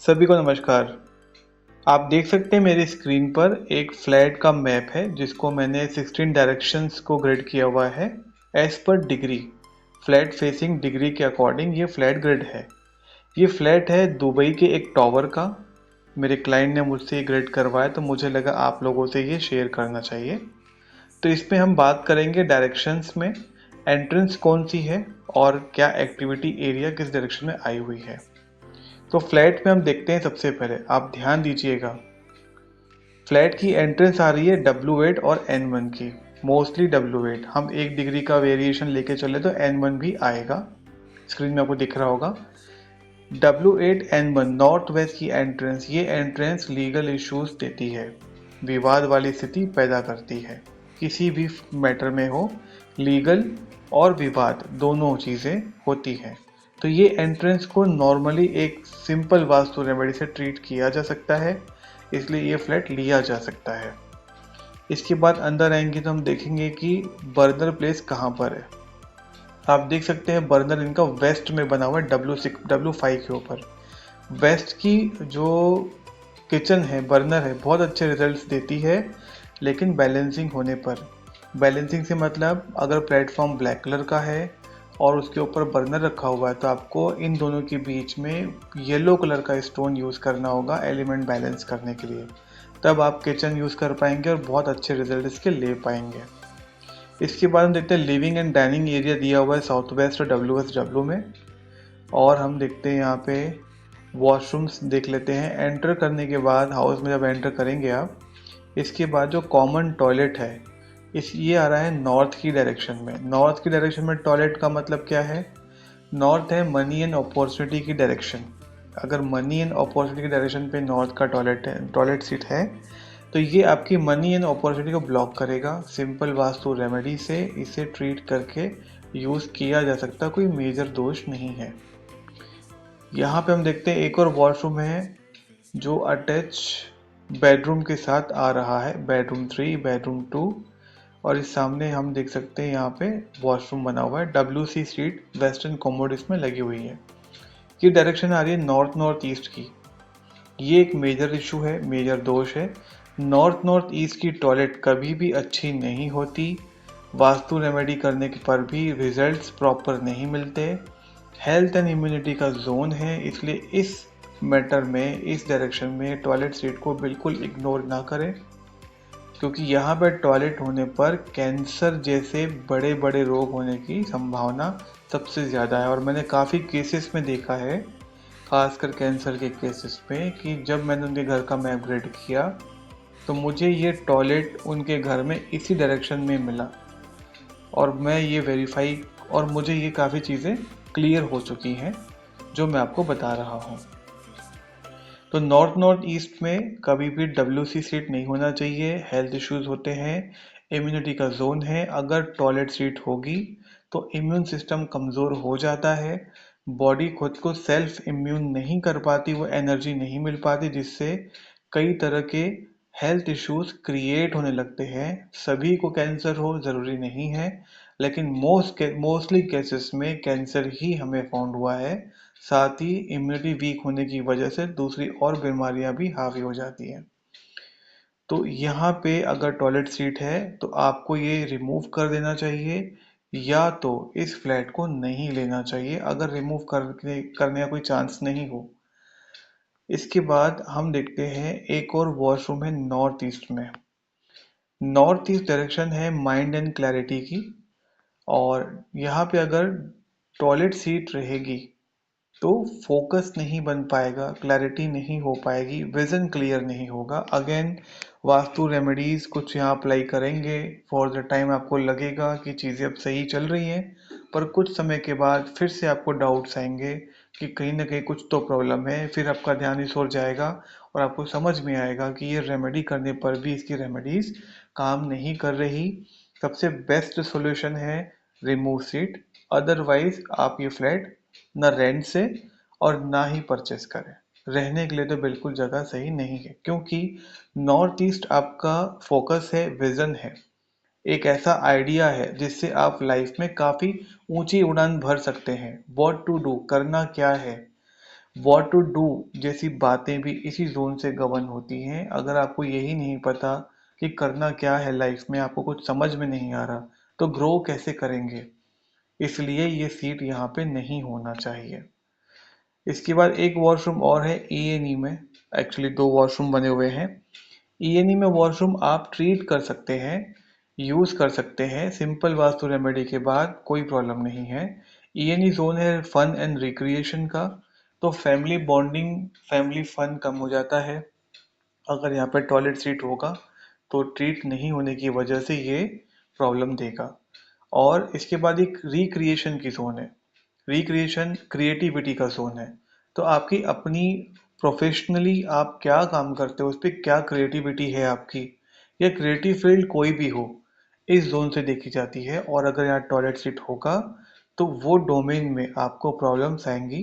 सभी को नमस्कार। आप देख सकते हैं मेरी स्क्रीन पर एक फ्लैट का मैप है जिसको मैंने 16 डायरेक्शंस को ग्रिड किया हुआ है एज पर डिग्री। फ्लैट फेसिंग डिग्री के अकॉर्डिंग ये फ्लैट ग्रिड है। ये फ्लैट है दुबई के एक टावर का। मेरे क्लाइंट ने मुझसे ये ग्रिड करवाया तो मुझे लगा आप लोगों से ये शेयर करना चाहिए। तो इसमें हम बात करेंगे डायरेक्शंस में एंट्रेंस कौन सी है और क्या एक्टिविटी एरिया किस डायरेक्शन में आई हुई है। तो फ्लैट में हम देखते हैं। सबसे पहले आप ध्यान दीजिएगा, फ्लैट की एंट्रेंस आ रही है W8 और N1 की। मोस्टली W8, हम 1 डिग्री का वेरिएशन लेके चले तो N1 भी आएगा। स्क्रीन में आपको दिख रहा होगा W8 N1 नॉर्थ वेस्ट की एंट्रेंस। ये एंट्रेंस लीगल इश्यूज देती है, विवाद वाली स्थिति पैदा करती है। किसी भी मैटर में हो, लीगल और विवाद दोनों चीज़ें होती हैं। तो ये एंट्रेंस को नॉर्मली एक सिंपल वास्तु रेमेडी से ट्रीट किया जा सकता है, इसलिए ये फ्लैट लिया जा सकता है। इसके बाद अंदर आएंगे तो हम देखेंगे कि बर्नर प्लेस कहाँ पर है। आप देख सकते हैं बर्नर इनका वेस्ट में बना हुआ है W5 के ऊपर। वेस्ट की जो किचन है, बर्नर है, बहुत अच्छे रिजल्ट्स देती है, लेकिन बैलेंसिंग होने पर। बैलेंसिंग से मतलब अगर प्लेटफॉर्म ब्लैक कलर का है और उसके ऊपर बर्नर रखा हुआ है तो आपको इन दोनों के बीच में येलो कलर का स्टोन यूज़ करना होगा एलिमेंट बैलेंस करने के लिए। तब आप किचन यूज़ कर पाएंगे और बहुत अच्छे रिजल्ट इसके ले पाएंगे। इसके बाद हम देखते हैं लिविंग एंड डाइनिंग एरिया दिया हुआ है साउथ वेस्ट और WSW में। और हम देखते हैं यहाँ पे वॉशरूम्स देख लेते हैं। एंटर करने के बाद हाउस में जब एंटर करेंगे आप, इसके बाद जो कॉमन टॉयलेट है इस ये आ रहा है नॉर्थ की डायरेक्शन में। नॉर्थ की डायरेक्शन में टॉयलेट का मतलब क्या है? नॉर्थ है मनी एंड अपॉर्चुनिटी की डायरेक्शन। अगर मनी एंड अपॉर्चुनिटी की डायरेक्शन पे नॉर्थ का टॉयलेट है, टॉयलेट सीट है, तो ये आपकी मनी एंड अपॉर्चुनिटी को ब्लॉक करेगा। सिंपल वास्तु रेमेडी से इसे ट्रीट करके यूज़ किया जा सकता, कोई मेजर दोष नहीं है। यहाँ पे हम देखते हैं एक और वॉशरूम है जो अटैच बेडरूम के साथ आ रहा है, बेडरूम 3, बेडरूम 2। और इस सामने हम देख सकते हैं यहाँ पे वॉशरूम बना हुआ है। WC सीट वेस्टर्न कॉमोड इसमें लगी हुई है। ये डायरेक्शन आ रही है नॉर्थ नॉर्थ ईस्ट की। ये एक मेजर इशू है, मेजर दोष है। नॉर्थ नॉर्थ ईस्ट की टॉयलेट कभी भी अच्छी नहीं होती। वास्तु रेमेडी करने के पर भी रिजल्ट्स प्रॉपर नहीं मिलते। हेल्थ एंड इम्यूनिटी का जोन है, इसलिए इस मैटर में, इस डायरेक्शन में टॉयलेट सीट को बिल्कुल इग्नोर ना करें, क्योंकि यहाँ पर टॉयलेट होने पर कैंसर जैसे बड़े बड़े रोग होने की संभावना सबसे ज़्यादा है। और मैंने काफ़ी केसेस में देखा है, खासकर कैंसर के केसेस में, कि जब मैंने उनके घर का मैप ग्रेड किया तो मुझे ये टॉयलेट उनके घर में इसी डायरेक्शन में मिला और मैं ये वेरीफाई, और मुझे ये काफ़ी चीज़ें क्लियर हो चुकी हैं जो मैं आपको बता रहा हूँ। तो नॉर्थ नॉर्थ ईस्ट में कभी भी WC सीट नहीं होना चाहिए। हेल्थ इश्यूज होते हैं, इम्यूनिटी का जोन है। अगर टॉयलेट सीट होगी तो इम्यून सिस्टम कमज़ोर हो जाता है, बॉडी खुद को सेल्फ इम्यून नहीं कर पाती, वो एनर्जी नहीं मिल पाती, जिससे कई तरह के हेल्थ इश्यूज क्रिएट होने लगते हैं। सभी को कैंसर हो ज़रूरी नहीं है, लेकिन मोस्टली केसेस में कैंसर ही हमें फाउंड हुआ है। साथ ही इम्यूनिटी वीक होने की वजह से दूसरी और बीमारियां भी हावी हो जाती हैं। तो यहाँ पे अगर टॉयलेट सीट है तो आपको ये रिमूव कर देना चाहिए, या तो इस फ्लैट को नहीं लेना चाहिए अगर रिमूव करने का कोई चांस नहीं हो। इसके बाद हम देखते हैं एक और वॉशरूम है नॉर्थ ईस्ट में। नॉर्थ ईस्ट डायरेक्शन है माइंड एंड क्लैरिटी की। और यहाँ पे अगर टॉयलेट सीट रहेगी तो फोकस नहीं बन पाएगा, क्लैरिटी नहीं हो पाएगी, विजन क्लियर नहीं होगा। अगेन वास्तु रेमेडीज कुछ यहाँ अप्लाई करेंगे, फॉर द टाइम आपको लगेगा कि चीज़ें अब सही चल रही हैं, पर कुछ समय के बाद फिर से आपको डाउट्स आएंगे कि कहीं ना कहीं कुछ तो प्रॉब्लम है। फिर आपका ध्यान इस ओर जाएगा और आपको समझ में आएगा कि ये रेमेडी करने पर भी इसकी रेमेडीज काम नहीं कर रही। सबसे बेस्ट सॉल्यूशन है रिमूव सीट। अदरवाइज आप ये फ्लैट ना रेंट से और ना ही परचेस करें। रहने के लिए तो बिल्कुल जगह सही नहीं है, क्योंकि नॉर्थ ईस्ट आपका फोकस है, विजन है, एक ऐसा आइडिया है जिससे आप लाइफ में काफ़ी ऊंची उड़ान भर सकते हैं। व्हाट टू डू, करना क्या है, व्हाट टू डू जैसी बातें भी इसी जोन से गवर्न होती हैं। अगर आपको यही नहीं पता कि करना क्या है लाइफ में, आपको कुछ समझ में नहीं आ रहा, तो ग्रो कैसे करेंगे? इसलिए ये सीट यहाँ पे नहीं होना चाहिए। इसके बाद एक वॉशरूम और है ईएनई में। एक्चुअली दो वॉशरूम बने हुए हैं। ईएनई में वॉशरूम आप ट्रीट कर सकते हैं, यूज कर सकते हैं सिंपल वास्तु रेमेडी के बाद, कोई प्रॉब्लम नहीं है। ईएनई जोन है फन एंड रिक्रिएशन का, तो फैमिली बॉन्डिंग, फैमिली फन कम हो जाता है अगर यहाँ पे टॉयलेट सीट होगा, तो ट्रीट नहीं होने की वजह से ये प्रॉब्लम देगा। और इसके बाद एक रिक्रिएशन की जोन है। रिक्रिएशन क्रिएटिविटी का जोन है। तो आपकी अपनी प्रोफेशनली आप क्या काम करते हो, उस पर क्या क्रिएटिविटी है आपकी, या क्रिएटिव फील्ड कोई भी हो, इस जोन से देखी जाती है। और अगर यहाँ टॉयलेट सीट होगा तो वो डोमेन में आपको प्रॉब्लम्स आएंगी,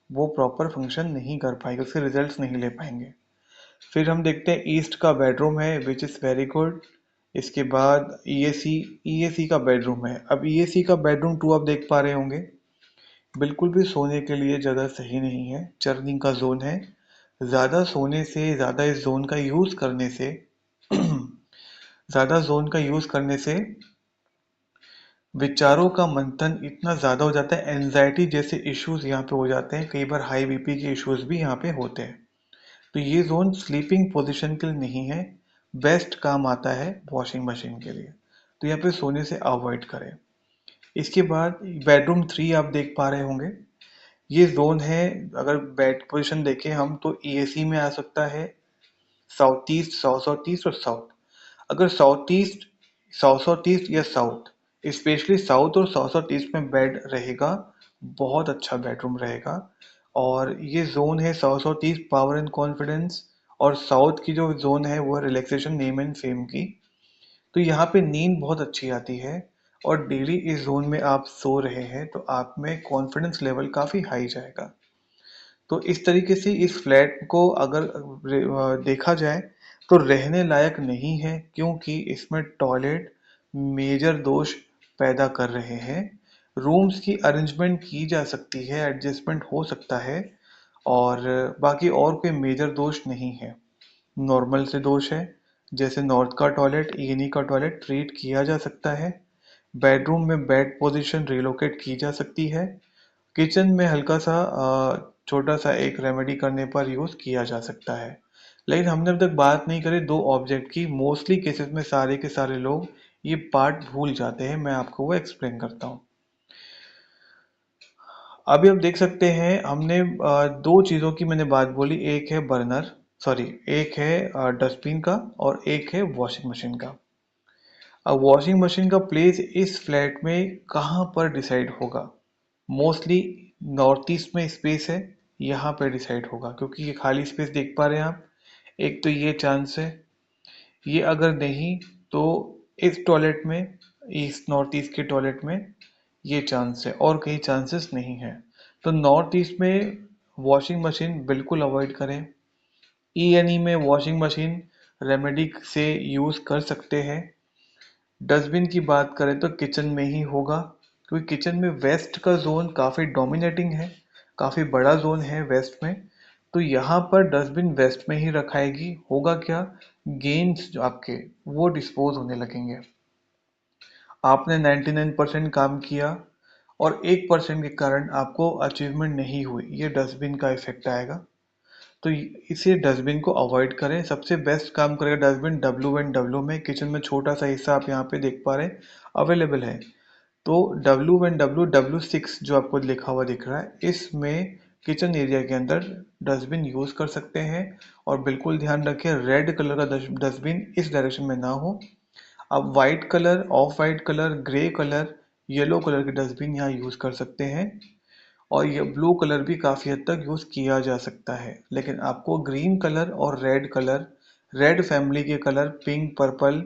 वो प्रॉपर फंक्शन नहीं कर पाएंगे, उसके रिजल्ट्स नहीं ले पाएंगे। फिर हम देखते हैं ईस्ट का बेडरूम है विच इज़ वेरी गुड। इसके बाद ईएसी, ईएसी का बेडरूम है। अब ईएसी का बेडरूम 2 आप देख पा रहे होंगे, बिल्कुल भी सोने के लिए जगह सही नहीं है, चर्निंग का जोन है। ज़्यादा सोने से, ज़्यादा इस जोन का यूज़ करने से ज़्यादा जोन का यूज़ करने से विचारों का मंथन इतना ज़्यादा हो जाता है, एंजाइटी जैसे इश्यूज यहाँ पे हो जाते हैं, कई बार हाई बीपी के इश्यूज भी यहाँ पे होते हैं। तो ये जोन स्लीपिंग पोजीशन के लिए नहीं है, बेस्ट काम आता है वॉशिंग मशीन के लिए। तो यहाँ पे सोने से अवॉइड करें। इसके बाद बेडरूम 3 आप देख पा रहे होंगे, ये जोन है, अगर बेड पोजीशन देखें हम तो ईएसी में आ सकता है साउथ ईस्ट, साउथ ईस्ट और साउथ। अगर साउथ ईस्ट, साउथ ईस्ट या साउथ, स्पेशली साउथ और साउथ ईस्ट में बेड रहेगा, बहुत अच्छा बेडरूम रहेगा। और ये जोन है south east power and confidence, और साउथ की जो जोन है वो रिलैक्सेशन नेम एंड फेम की। तो यहाँ पे नींद बहुत अच्छी आती है, और डेली इस जोन में आप सो रहे हैं तो आप में कॉन्फिडेंस लेवल काफ़ी हाई जाएगा। तो इस तरीके से इस फ्लैट को अगर देखा जाए तो रहने लायक नहीं है, क्योंकि इसमें टॉयलेट मेजर दोष पैदा कर रहे हैं। रूम्स की अरेंजमेंट की जा सकती है, एडजस्टमेंट हो सकता है, और बाकी और कोई मेजर दोष नहीं है। नॉर्मल से दोष है, जैसे नॉर्थ का टॉयलेट, ईएनई का टॉयलेट ट्रीट किया जा सकता है। बेडरूम में बेड पोजीशन रिलोकेट की जा सकती है। किचन में हल्का सा छोटा सा एक रेमेडी करने पर यूज किया जा सकता है। लेकिन हमने अब तक बात नहीं करी दो ऑब्जेक्ट की। मोस्टली केसेस में सारे के सारे लोग ये पार्ट भूल जाते हैं, मैं आपको वो एक्सप्लेन करता हूँ। अभी आप देख सकते हैं हमने दो चीज़ों की मैंने बात बोली, एक है बर्नर, सॉरी, एक है डस्टबिन का और एक है वॉशिंग मशीन का। अब वॉशिंग मशीन का प्लेस इस फ्लैट में कहाँ पर डिसाइड होगा? मोस्टली नॉर्थ ईस्ट में स्पेस है, यहाँ पे डिसाइड होगा, क्योंकि ये खाली स्पेस देख पा रहे हैं आप। एक तो ये चांस है, ये अगर नहीं तो इस टॉयलेट में, ईस्ट नॉर्थ ईस्ट के टॉयलेट में ये चांस है, और कहीं चांसेस नहीं है। तो नॉर्थ ईस्ट में वॉशिंग मशीन बिल्कुल अवॉइड करें। ईएनई में वॉशिंग मशीन रेमेडी से यूज़ कर सकते हैं। डस्टबिन की बात करें तो किचन में ही होगा, क्योंकि किचन में वेस्ट का जोन काफ़ी डोमिनेटिंग है, काफ़ी बड़ा जोन है वेस्ट में। तो यहाँ पर डस्टबिन वेस्ट में ही रखाएगी, होगा क्या, गेन्स जो आपके वो डिस्पोज होने लगेंगे। आपने 99% काम किया और 1% के कारण आपको अचीवमेंट नहीं हुई, ये डस्टबिन का इफेक्ट आएगा। तो इसे डस्टबिन को अवॉइड करें। सबसे बेस्ट काम करेगा डस्टबिन W1W में। किचन में छोटा सा हिस्सा आप यहाँ पे देख पा रहे हैं अवेलेबल है। तो W1W6 जो आपको लिखा हुआ दिख रहा है, इसमें किचन एरिया के अंदर डस्टबिन यूज कर सकते हैं। और बिल्कुल ध्यान रखें रेड कलर का डस्टबिन इस डायरेक्शन में ना हो। आप white colour, of white colour, grey colour, yellow colour के डस्टबिन यहाँ यूज कर सकते हैं। और ये ब्लू कलर भी काफ़ी हद तक यूज़ किया जा सकता है, लेकिन आपको ग्रीन कलर और रेड कलर, रेड फैमिली के कलर, पिंक, पर्पल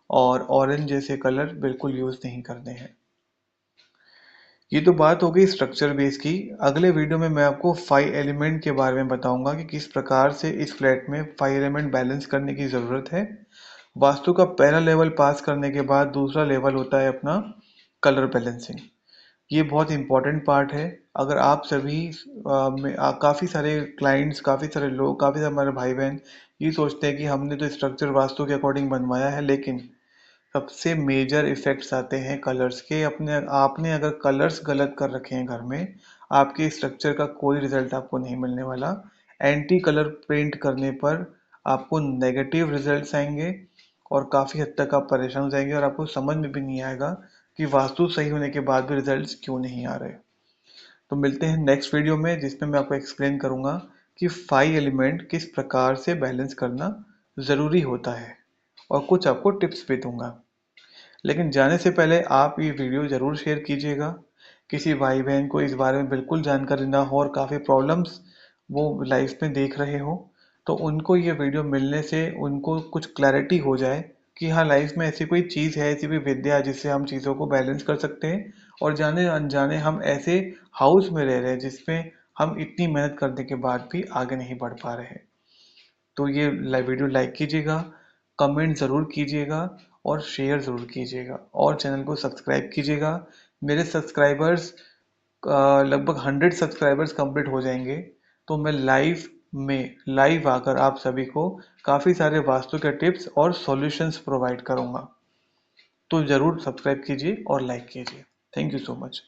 और ऑरेंज जैसे कलर बिल्कुल यूज़ नहीं करने हैं। ये तो बात हो गई स्ट्रक्चर बेस की। अगले वीडियो में मैं आपको 5 एलिमेंट के बारे में बताऊंगा कि किस प्रकार से इस फ्लैट में 5 एलिमेंट बैलेंस करने की ज़रूरत है। वास्तु का पहला लेवल पास करने के बाद दूसरा लेवल होता है अपना कलर बैलेंसिंग। ये बहुत इंपॉर्टेंट पार्ट है। अगर आप सभी काफ़ी सारे क्लाइंट्स, काफ़ी सारे लोग, काफ़ी सारे हमारे भाई बहन ये सोचते हैं कि हमने तो स्ट्रक्चर वास्तु के अकॉर्डिंग बनवाया है, लेकिन सबसे मेजर इफेक्ट्स आते हैं कलर्स के। अपने आपने अगर कलर्स गलत कर रखे हैं घर में, आपके स्ट्रक्चर का कोई रिजल्ट आपको नहीं मिलने वाला। एंटी कलर पेंट करने पर आपको नेगेटिव रिजल्ट्स आएंगे और काफ़ी हद तक आप परेशान हो जाएंगे और आपको समझ में भी नहीं आएगा कि वास्तु सही होने के बाद भी रिजल्ट्स क्यों नहीं आ रहे। तो मिलते हैं नेक्स्ट वीडियो में, जिसमें मैं आपको एक्सप्लेन करूंगा कि 5 एलिमेंट किस प्रकार से बैलेंस करना ज़रूरी होता है और कुछ आपको टिप्स भी दूंगा। लेकिन जाने से पहले आप ये वीडियो ज़रूर शेयर कीजिएगा। किसी भाई बहन को इस बारे में बिल्कुल जानकारी ना हो और काफ़ी प्रॉब्लम्स वो लाइफ में देख रहे हो, तो उनको ये वीडियो मिलने से उनको कुछ क्लैरिटी हो जाए कि हाँ, लाइफ में ऐसी कोई चीज़ है, ऐसी कोई विद्या है जिससे हम चीज़ों को बैलेंस कर सकते हैं। और जाने अनजाने हम ऐसे हाउस में रह रहे हैं जिसमें हम इतनी मेहनत करने के बाद भी आगे नहीं बढ़ पा रहे हैं। तो ये वीडियो लाइक कीजिएगा, कमेंट ज़रूर कीजिएगा और शेयर ज़रूर कीजिएगा और चैनल को सब्सक्राइब कीजिएगा। मेरे सब्सक्राइबर्स लगभग 100 सब्सक्राइबर्स कंप्लीट हो जाएंगे, तो मैं लाइव आकर आप सभी को काफ़ी सारे वास्तु के टिप्स और सॉल्यूशंस प्रोवाइड करूंगा। तो ज़रूर सब्सक्राइब कीजिए और लाइक कीजिए। Thank you so much.